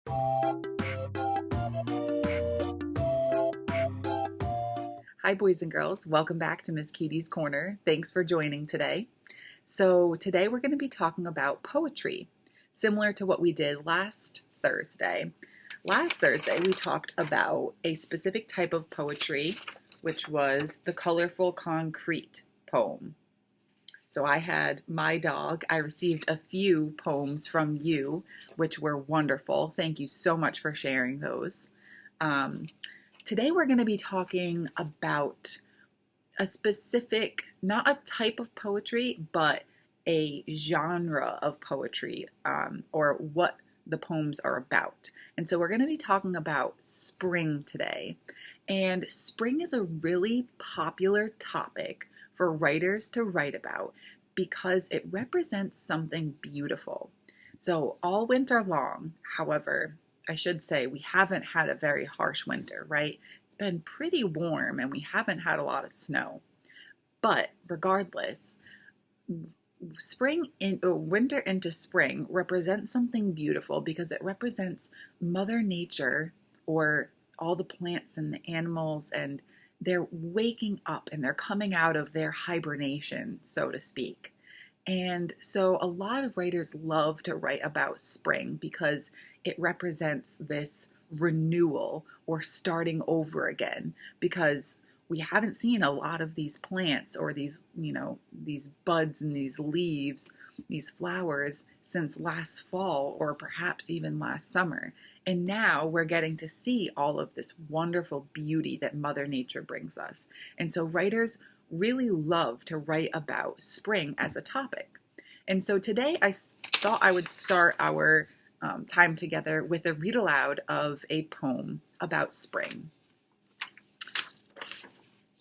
Hi, boys and girls. Welcome back to Miss Kitty's Corner. Thanks for joining today. So today we're going to be talking about poetry, similar to what we did last Thursday. Last Thursday, we talked about a specific type of poetry, which was the colorful concrete poem. So I had my dog. I received a few poems from you, which were wonderful. Thank you so much for sharing those. Today we're going to be talking about a specific, not a type of poetry, but a genre of poetry, or what the poems are about. And so we're going to be talking about spring today. And spring is a really popular topic for writers to write about because it represents something beautiful. So all winter long, however, I should say we haven't had a very harsh winter, right? It's been pretty warm and we haven't had a lot of snow. But regardless, winter into spring represents something beautiful because it represents Mother Nature, or all the plants and the animals, and they're waking up and they're coming out of their hibernation, so to speak. And so a lot of writers love to write about spring because it represents this renewal or starting over again, because we haven't seen a lot of these plants or these buds and these leaves, these flowers, since last fall or perhaps even last summer. And now we're getting to see all of this wonderful beauty that Mother Nature brings us. And so writers really love to write about spring as a topic. And so today I thought I would start our time together with a read aloud of a poem about spring.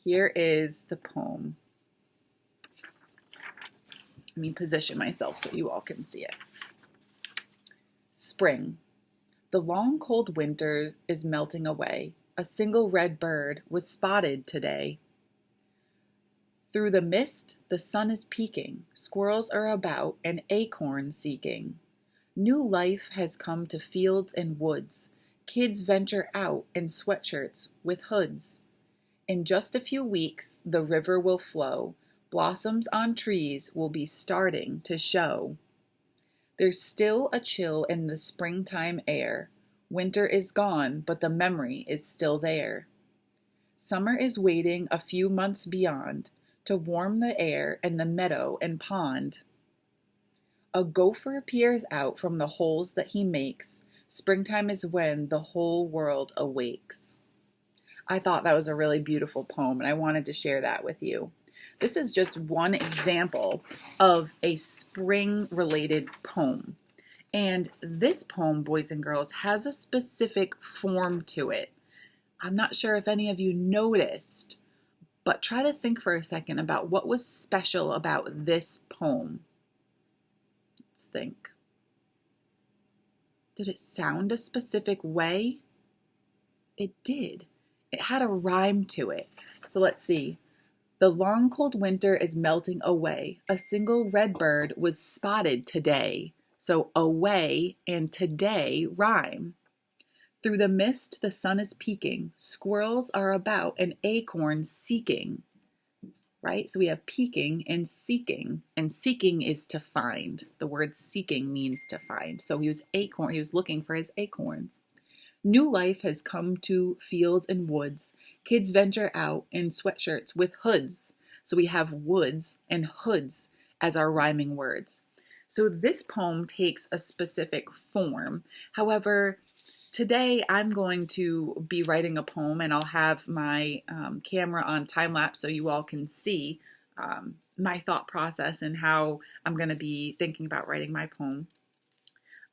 Here is the poem. Let me position myself so you all can see it. Spring. The long cold winter is melting away. A single red bird was spotted today. Through the mist, the sun is peeking. Squirrels are about, an acorn seeking. New life has come to fields and woods. Kids venture out in sweatshirts with hoods. In just a few weeks, the river will flow. Blossoms on trees will be starting to show. There's still a chill in the springtime air. Winter is gone, but the memory is still there. Summer is waiting a few months beyond to warm the air in the meadow and pond. A gopher peers out from the holes that he makes. Springtime is when the whole world awakes. I thought that was a really beautiful poem, and I wanted to share that with you. This is just one example of a spring-related poem. And this poem, boys and girls, has a specific form to it. I'm not sure if any of you noticed, but try to think for a second about what was special about this poem. Let's think. Did it sound a specific way? It did. It had a rhyme to it. So let's see. The long cold winter is melting away. A single red bird was spotted today. So away and today rhyme. Through the mist, the sun is peeking. Squirrels are about, an acorn seeking. Right? So we have peeking and seeking is to find. The word seeking means to find. So he was looking for his acorns. New life has come to fields and woods. Kids venture out in sweatshirts with hoods. So we have woods and hoods as our rhyming words. So this poem takes a specific form. However, today I'm going to be writing a poem, and I'll have my camera on time lapse so you all can see my thought process and how I'm going to be thinking about writing my poem.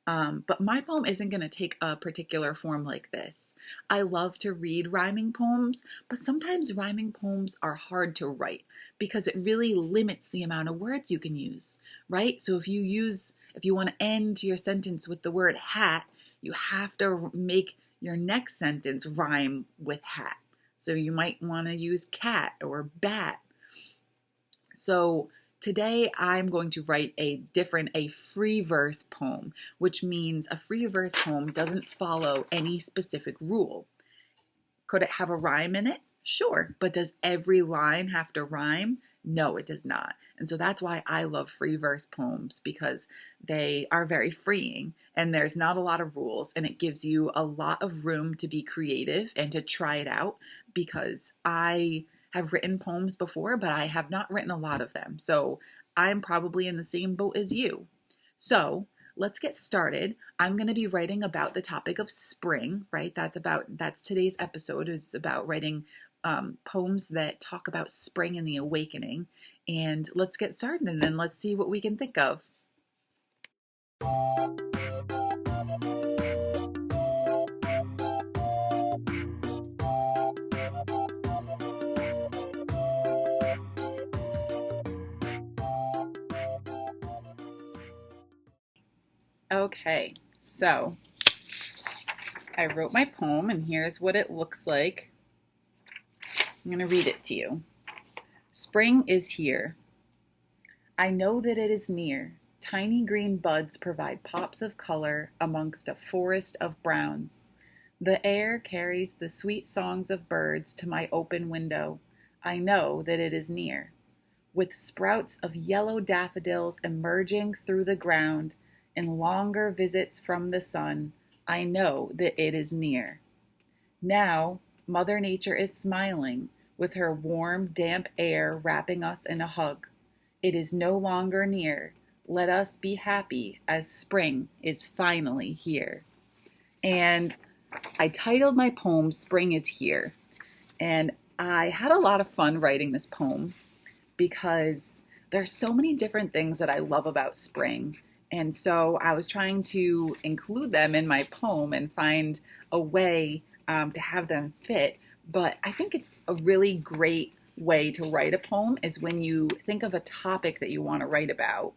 But my poem isn't going to take a particular form like this. I love to read rhyming poems, but sometimes rhyming poems are hard to write because it really limits the amount of words you can use, right? So if you want to end your sentence with the word hat, you have to make your next sentence rhyme with hat. So you might want to use cat or bat. So today I'm going to write a free verse poem, which means a free verse poem doesn't follow any specific rule. Could it have a rhyme in it? Sure, but does every line have to rhyme? No, it does not. And so that's why I love free verse poems, because they are very freeing and there's not a lot of rules, and it gives you a lot of room to be creative and to try it out, because I have written poems before, but I have not written a lot of them. So I'm probably in the same boat as you. So let's get started. I'm going to be writing about the topic of spring, right? That's today's episode, is about writing poems that talk about spring and the awakening. And let's get started, and then let's see what we can think of. Okay, so I wrote my poem, and here's what it looks like. I'm going to read it to you. Spring is here. I know that it is near. Tiny green buds provide pops of color amongst a forest of browns. The air carries the sweet songs of birds to my open window. I know that it is near. With sprouts of yellow daffodils emerging through the ground and longer visits from the sun, I know that it is near. Now, Mother Nature is smiling, with her warm, damp air wrapping us in a hug. It is no longer near. Let us be happy as spring is finally here. And I titled my poem, Spring is Here. And I had a lot of fun writing this poem because there's so many different things that I love about spring. And so I was trying to include them in my poem and find a way to have them fit. But I think it's a really great way to write a poem is when you think of a topic that you want to write about,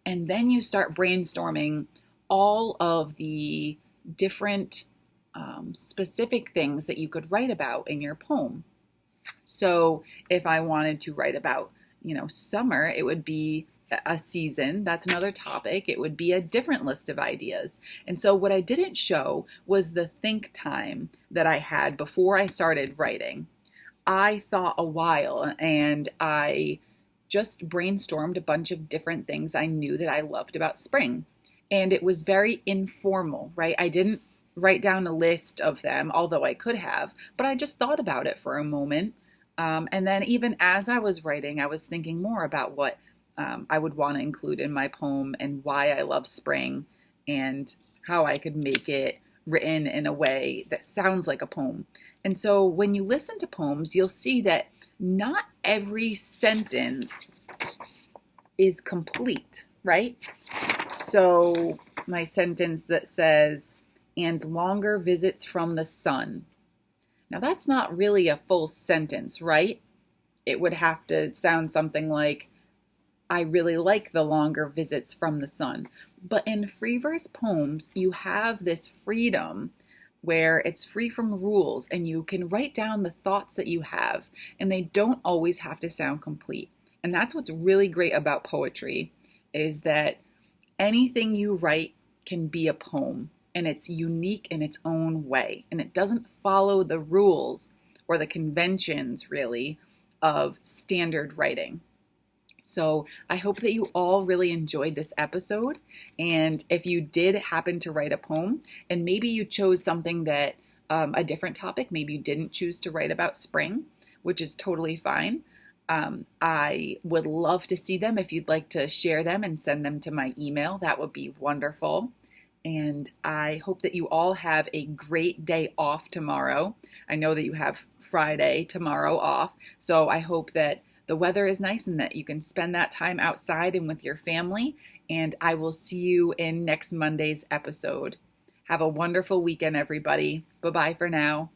and then you start brainstorming all of the different specific things that you could write about in your poem. So if I wanted to write about, summer, it would be a season. That's another topic. It would be a different list of ideas. And so what I didn't show was the think time that I had before I started writing. I thought a while, and I just brainstormed a bunch of different things I knew that I loved about spring. And it was very informal, right? I didn't write down a list of them, although I could have, but I just thought about it for a moment. And then even as I was writing, I was thinking more about what I would want to include in my poem and why I love spring and how I could make it written in a way that sounds like a poem. And so when you listen to poems, you'll see that not every sentence is complete, right? So my sentence that says, and longer visits from the sun. Now that's not really a full sentence, right? It would have to sound something like, I really like the longer visits from the sun. But in free verse poems, you have this freedom where it's free from rules and you can write down the thoughts that you have, and they don't always have to sound complete. And that's what's really great about poetry, is that anything you write can be a poem, and it's unique in its own way. And it doesn't follow the rules or the conventions, really, of standard writing. So I hope that you all really enjoyed this episode. And if you did happen to write a poem, and maybe you chose something that, a different topic, maybe you didn't choose to write about spring, which is totally fine. I would love to see them. If you'd like to share them and send them to my email, that would be wonderful. And I hope that you all have a great day off tomorrow. I know that you have Friday tomorrow off. So I hope that the weather is nice and that you can spend that time outside and with your family. And I will see you in next Monday's episode. Have a wonderful weekend, everybody. Bye-bye for now.